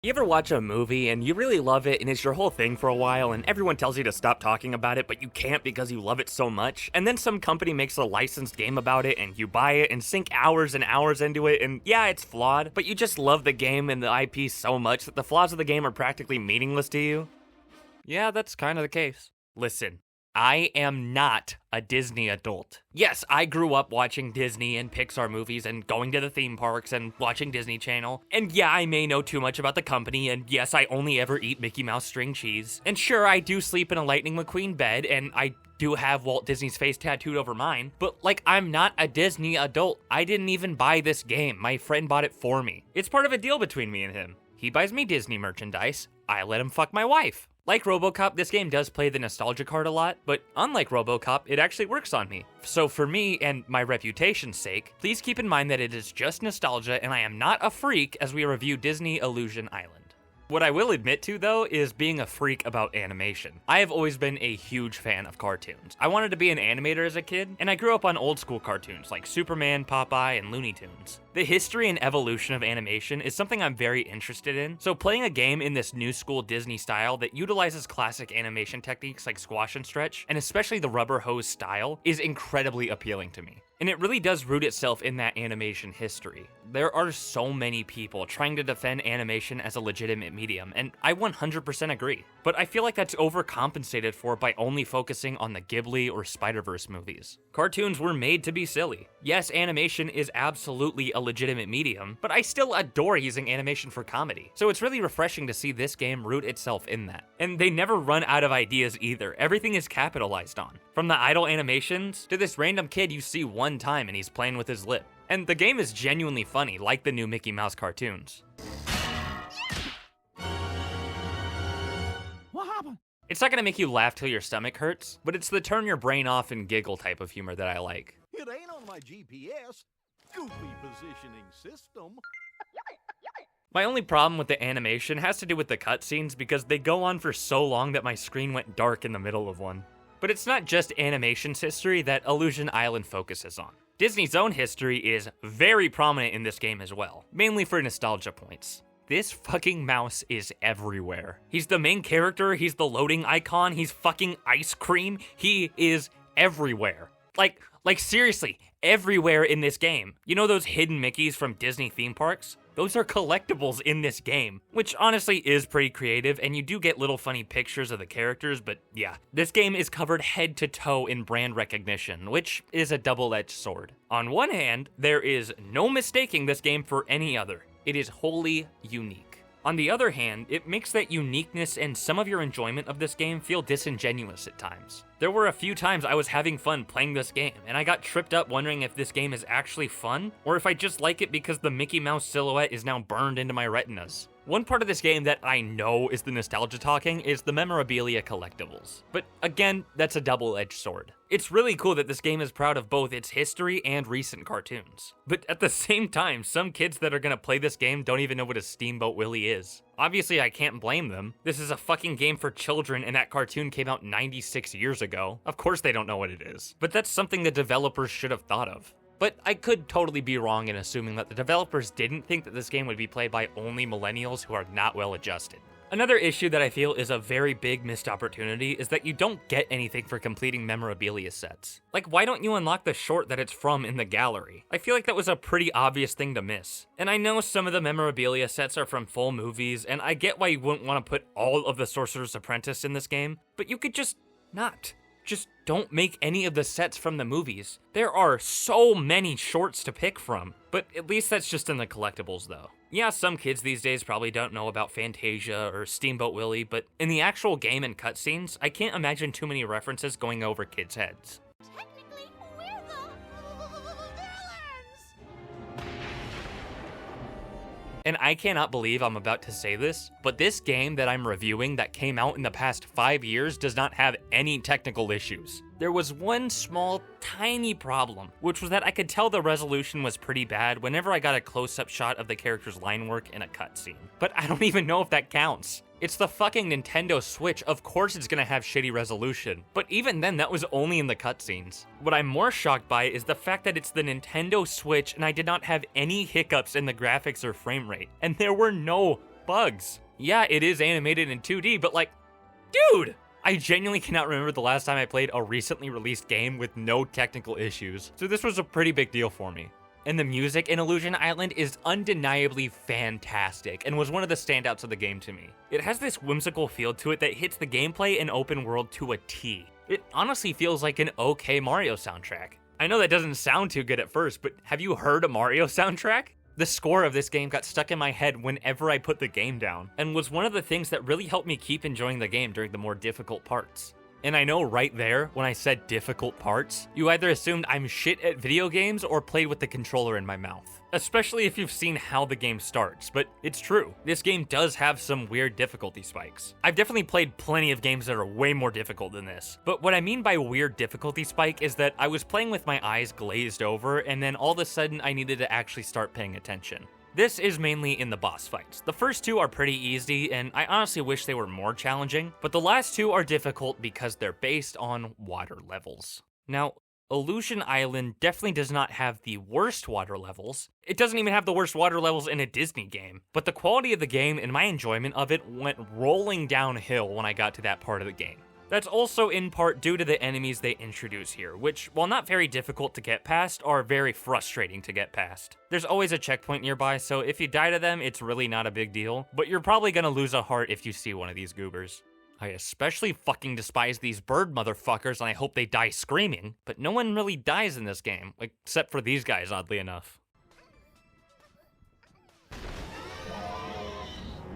You ever watch a movie and you really love it and it's your whole thing for a while and everyone tells you to stop talking about it, but you can't because you love it so much? And then some company makes a licensed game about it and you buy it and sink hours and hours into it, and yeah, it's flawed, but you just love the game and the IP so much that the flaws of the game are practically meaningless to you? Yeah, that's kind of the case. Listen, I am not a Disney adult. Yes, I grew up watching Disney and Pixar movies and going to the theme parks and watching Disney Channel. And yeah, I may know too much about the company, and yes, I only ever eat Mickey Mouse string cheese. And sure, I do sleep in a Lightning McQueen bed, and I do have Walt Disney's face tattooed over mine, but I'm not a Disney adult. I didn't even buy this game. My friend bought it for me. It's part of a deal between me and him. He buys me Disney merchandise. I let him fuck my wife. Like RoboCop, this game does play the nostalgia card a lot, but unlike RoboCop, it actually works on me. So for me and my reputation's sake, please keep in mind that it is just nostalgia and I am not a freak as we review Disney Illusion Island. What I will admit to, though, is being a freak about animation. I have always been a huge fan of cartoons. I wanted to be an animator as a kid, and I grew up on old school cartoons like Superman, Popeye, and Looney Tunes. The history and evolution of animation is something I'm very interested in, so playing a game in this new school Disney style that utilizes classic animation techniques like squash and stretch, and especially the rubber hose style, is incredibly appealing to me. And it really does root itself in that animation history. There are so many people trying to defend animation as a legitimate medium, and I 100% agree. But I feel like that's overcompensated for by only focusing on the Ghibli or Spider-Verse movies. Cartoons were made to be silly. Yes, animation is absolutely a legitimate medium, but I still adore using animation for comedy. So it's really refreshing to see this game root itself in that. And they never run out of ideas either. Everything is capitalized on. From the idle animations to this random kid you see one time and he's playing with his lip. And the game is genuinely funny, like the new Mickey Mouse cartoons. What happened? It's not gonna make you laugh till your stomach hurts, but it's the turn your brain off and giggle type of humor that I like. It ain't on my GPS. Goofy positioning system. My only problem with the animation has to do with the cutscenes because they go on for so long that my screen went dark in the middle of one. But it's not just animation's history that Illusion Island focuses on. Disney's own history is very prominent in this game as well, mainly for nostalgia points. This fucking mouse is everywhere. He's the main character, he's the loading icon, he's fucking ice cream, he is everywhere. Like seriously, everywhere in this game. You know those hidden Mickeys from Disney theme parks? Those are collectibles in this game, which honestly is pretty creative, and you do get little funny pictures of the characters, but yeah. This game is covered head to toe in brand recognition, which is a double-edged sword. On one hand, there is no mistaking this game for any other. It is wholly unique. On the other hand, it makes that uniqueness and some of your enjoyment of this game feel disingenuous at times. There were a few times I was having fun playing this game, and I got tripped up wondering if this game is actually fun, or if I just like it because the Mickey Mouse silhouette is now burned into my retinas. One part of this game that I know is the nostalgia talking is the memorabilia collectibles. But again, that's a double-edged sword. It's really cool that this game is proud of both its history and recent cartoons. But at the same time, some kids that are gonna play this game don't even know what a Steamboat Willie is. Obviously, I can't blame them. This is a fucking game for children and that cartoon came out 96 years ago. Of course they don't know what it is. But that's something the developers should have thought of. But I could totally be wrong in assuming that the developers didn't think that this game would be played by only millennials who are not well adjusted. Another issue that I feel is a very big missed opportunity is that you don't get anything for completing memorabilia sets. Like, why don't you unlock the short that it's from in the gallery? I feel like that was a pretty obvious thing to miss. And I know some of the memorabilia sets are from full movies, and I get why you wouldn't want to put all of the Sorcerer's Apprentice in this game, but you could just not. Just don't make any of the sets from the movies. There are so many shorts to pick from. But at least that's just in the collectibles though. Yeah, some kids these days probably don't know about Fantasia or Steamboat Willie, but in the actual game and cutscenes, I can't imagine too many references going over kids' heads. Technically, we're the villains! And I cannot believe I'm about to say this, but this game that I'm reviewing that came out in the past 5 years does not have any technical issues. There was one small, tiny problem, which was that I could tell the resolution was pretty bad whenever I got a close-up shot of the character's line work in a cutscene. But I don't even know if that counts. It's the fucking Nintendo Switch, of course it's gonna have shitty resolution. But even then, that was only in the cutscenes. What I'm more shocked by is the fact that it's the Nintendo Switch and I did not have any hiccups in the graphics or frame rate. And there were no bugs. Yeah, it is animated in 2D, but like, dude! I genuinely cannot remember the last time I played a recently released game with no technical issues, so this was a pretty big deal for me. And the music in Illusion Island is undeniably fantastic and was one of the standouts of the game to me. It has this whimsical feel to it that hits the gameplay and open world to a T. It honestly feels like an okay Mario soundtrack. I know that doesn't sound too good at first, but have you heard a Mario soundtrack? The score of this game got stuck in my head whenever I put the game down, and was one of the things that really helped me keep enjoying the game during the more difficult parts. And I know right there, when I said difficult parts, you either assumed I'm shit at video games or played with the controller in my mouth. Especially if you've seen how the game starts, but it's true. This game does have some weird difficulty spikes. I've definitely played plenty of games that are way more difficult than this, but what I mean by weird difficulty spike is that I was playing with my eyes glazed over, and then all of a sudden I needed to actually start paying attention. This is mainly in the boss fights. The first two are pretty easy, and I honestly wish they were more challenging, but the last two are difficult because they're based on water levels. Now, Illusion Island definitely does not have the worst water levels. It doesn't even have the worst water levels in a Disney game, but the quality of the game and my enjoyment of it went rolling downhill when I got to that part of the game. That's also in part due to the enemies they introduce here, which, while not very difficult to get past, are very frustrating to get past. There's always a checkpoint nearby, so if you die to them, it's really not a big deal, but you're probably gonna lose a heart if you see one of these goobers. I especially fucking despise these bird motherfuckers and I hope they die screaming, but no one really dies in this game, except for these guys, oddly enough.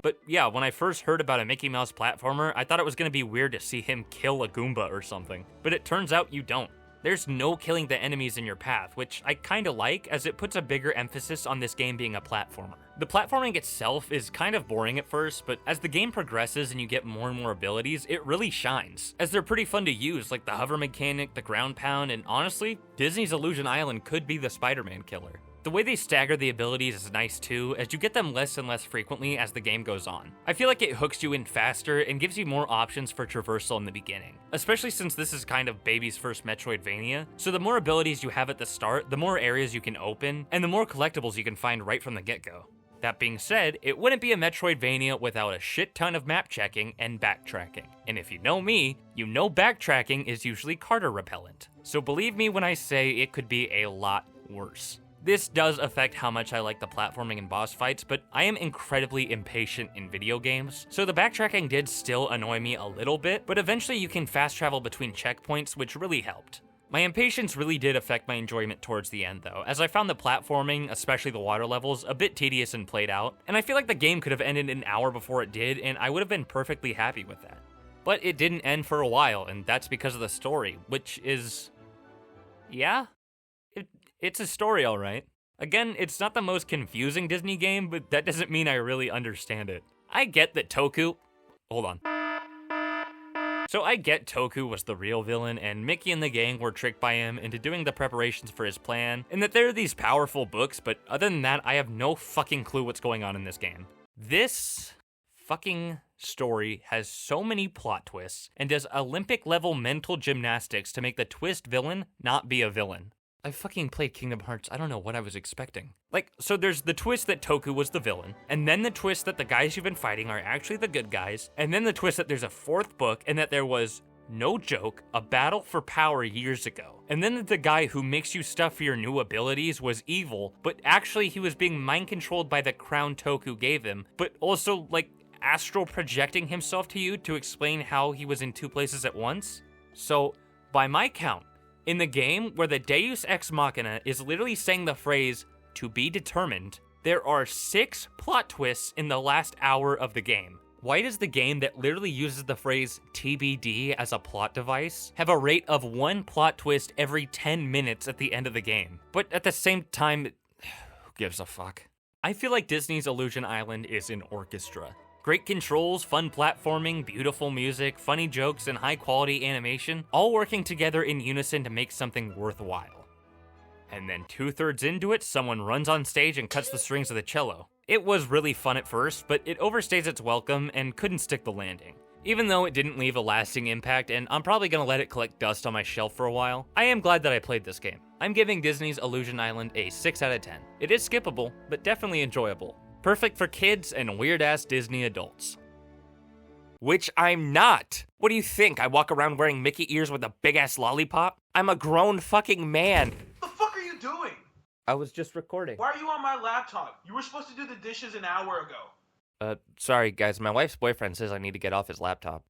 But yeah, when I first heard about a Mickey Mouse platformer, I thought it was gonna be weird to see him kill a Goomba or something. But it turns out you don't. There's no killing the enemies in your path, which I kinda like, as it puts a bigger emphasis on this game being a platformer. The platforming itself is kind of boring at first, but as the game progresses and you get more and more abilities, it really shines, as they're pretty fun to use, like the hover mechanic, the ground pound, and honestly, Disney's Illusion Island could be the Spider-Man killer. The way they stagger the abilities is nice too, as you get them less and less frequently as the game goes on. I feel like it hooks you in faster and gives you more options for traversal in the beginning, especially since this is kind of baby's first Metroidvania, so the more abilities you have at the start, the more areas you can open, and the more collectibles you can find right from the get-go. That being said, it wouldn't be a Metroidvania without a shit ton of map checking and backtracking. And if you know me, you know backtracking is usually Carter repellent. So believe me when I say it could be a lot worse. This does affect how much I like the platforming and boss fights, but I am incredibly impatient in video games, so the backtracking did still annoy me a little bit, but eventually you can fast travel between checkpoints, which really helped. My impatience really did affect my enjoyment towards the end though, as I found the platforming, especially the water levels, a bit tedious and played out, and I feel like the game could have ended an hour before it did, and I would have been perfectly happy with that. But it didn't end for a while, and that's because of the story, which is... yeah? It's a story, alright. Again, it's not the most confusing Disney game, but that doesn't mean I really understand it. I get that Toku... hold on. So I get Toku was the real villain, and Mickey and the gang were tricked by him into doing the preparations for his plan, and that there are these powerful books, but other than that, I have no fucking clue what's going on in this game. This fucking story has so many plot twists, and does Olympic-level mental gymnastics to make the twist villain not be a villain. I fucking played Kingdom Hearts, I don't know what I was expecting. So there's the twist that Toku was the villain, and then the twist that the guys you've been fighting are actually the good guys, and then the twist that there's a fourth book, and that there was, no joke, a battle for power years ago. And then that the guy who makes you stuff for your new abilities was evil, but actually he was being mind-controlled by the crown Toku gave him, but also, astral projecting himself to you to explain how he was in two places at once? So, by my count, in the game where the Deus Ex Machina is literally saying the phrase, "to be determined," there are 6 plot twists in the last hour of the game. Why does the game that literally uses the phrase TBD as a plot device have a rate of 1 plot twist every 10 minutes at the end of the game? But at the same time, who gives a fuck? I feel like Disney's Illusion Island is an orchestra. Great controls, fun platforming, beautiful music, funny jokes, and high-quality animation, all working together in unison to make something worthwhile. And then 2/3 into it, someone runs on stage and cuts the strings of the cello. It was really fun at first, but it overstays its welcome and couldn't stick the landing. Even though it didn't leave a lasting impact, and I'm probably gonna let it collect dust on my shelf for a while, I am glad that I played this game. I'm giving Disney's Illusion Island a 6 out of 10. It is skippable, but definitely enjoyable. Perfect for kids and weird-ass Disney adults. Which I'm not. What do you think? I walk around wearing Mickey ears with a big-ass lollipop? I'm a grown fucking man. What the fuck are you doing? I was just recording. Why are you on my laptop? You were supposed to do the dishes an hour ago. Sorry guys, my wife's boyfriend says I need to get off his laptop.